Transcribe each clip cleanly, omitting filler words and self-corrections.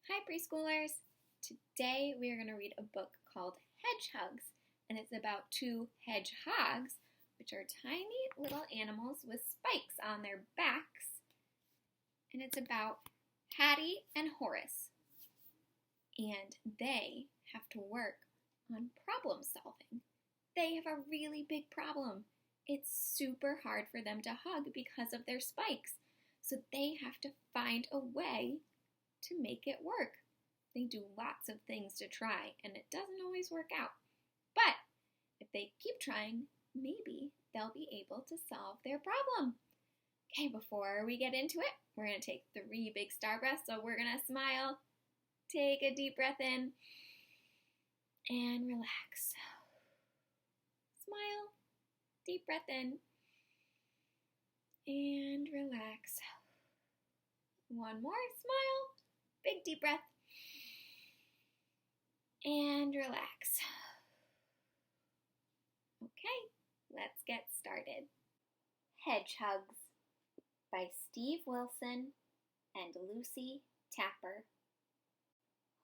Hi preschoolers! Today we are going to read a book called Hedgehugs, and it's about two hedgehogs, which are tiny little animals with spikes on their backs, and it's about Hattie and Horace, and they have to work on problem solving. They have a really big problem. It's super hard for them to hug because of their spikes, so they have to find a way to make it work. They do lots of things to try, and it doesn't always work out. But if they keep trying, maybe they'll be able to solve their problem. Okay, before we get into it, we're going to take 3 big star breaths. So we're going to smile, take a deep breath in, and relax. Smile, deep breath in, and relax. One more, smile. Big deep breath. And relax. Okay, let's get started. Hedgehugs by Steve Wilson and Lucy Tapper.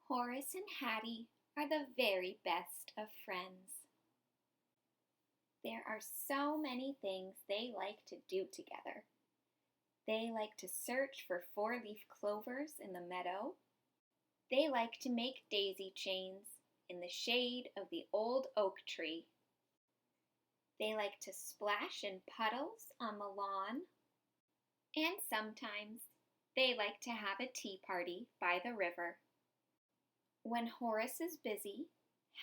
Horace and Hattie are the very best of friends. There are so many things they like to do together. They like to search for 4-leaf clovers in the meadow. They like to make daisy chains in the shade of the old oak tree. They like to splash in puddles on the lawn. And sometimes they like to have a tea party by the river. When Horace is busy,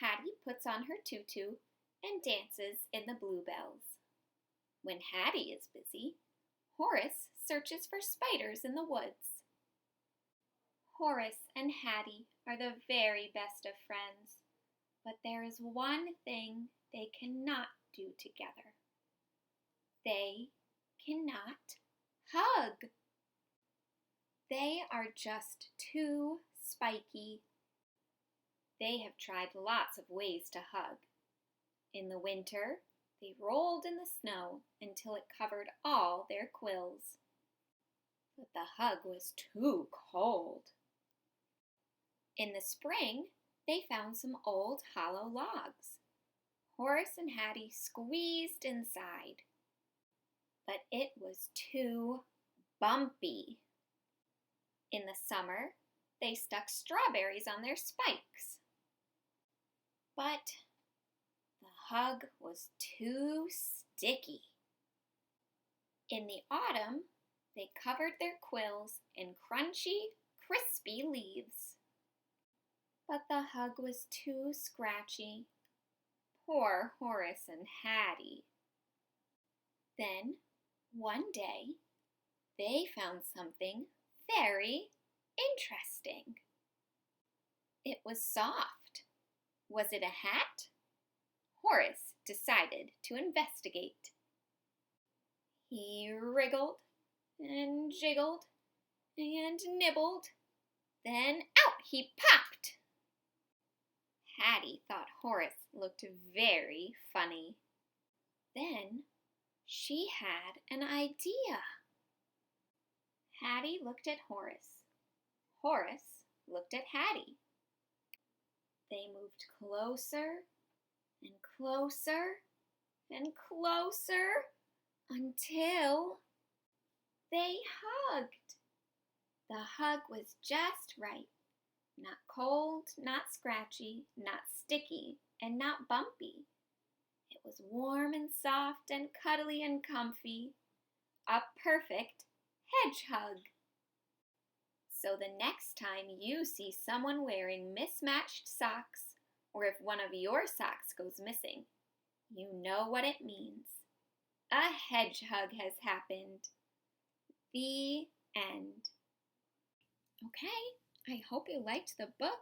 Hattie puts on her tutu and dances in the bluebells. When Hattie is busy, Horace searches for spiders in the woods. Horace and Hattie are the very best of friends, but there is one thing they cannot do together. They cannot hug. They are just too spiky. They have tried lots of ways to hug. In the winter, they rolled in the snow until it covered all their quills. But the hug was too cold. In the spring, they found some old hollow logs. Horace and Hattie squeezed inside. But it was too bumpy. In the summer, they stuck strawberries on their spikes. But the hug was too sticky. In the autumn, they covered their quills in crunchy, crispy leaves. But the hug was too scratchy. Poor Horace and Hattie. Then, one day, they found something very interesting. It was soft. Was it a hat? Horace decided to investigate. He wriggled and jiggled and nibbled. Then out he popped. Hattie thought Horace looked very funny. Then she had an idea. Hattie looked at Horace. Horace looked at Hattie. They moved closer and closer and closer until they hugged. The hug was just right. Not cold, not scratchy, not sticky, and not bumpy. It was warm and soft and cuddly and comfy. A perfect hedge hug. So the next time you see someone wearing mismatched socks, or if one of your socks goes missing, you know what it means. A hedge hug has happened. The end. Okay, I hope you liked the book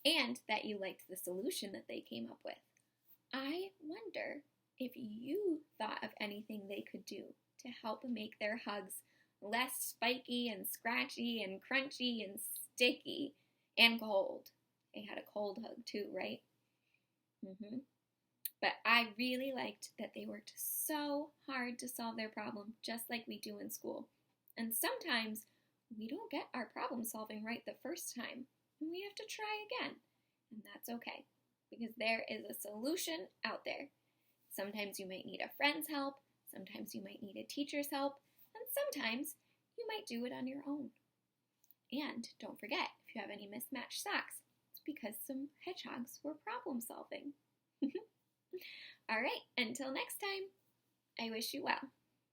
and that you liked the solution that they came up with. I wonder if you thought of anything they could do to help make their hugs less spiky and scratchy and crunchy and sticky and cold. They had a cold hug too, right? But I really liked that they worked so hard to solve their problem, just like we do in school. And sometimes we don't get our problem solving right the first time. and we have to try again. And that's okay, because there is a solution out there. Sometimes you might need a friend's help, sometimes you might need a teacher's help, and sometimes you might do it on your own. And don't forget, if you have any mismatched socks, it's because some hedgehogs were problem solving. All right, until next time, I wish you well.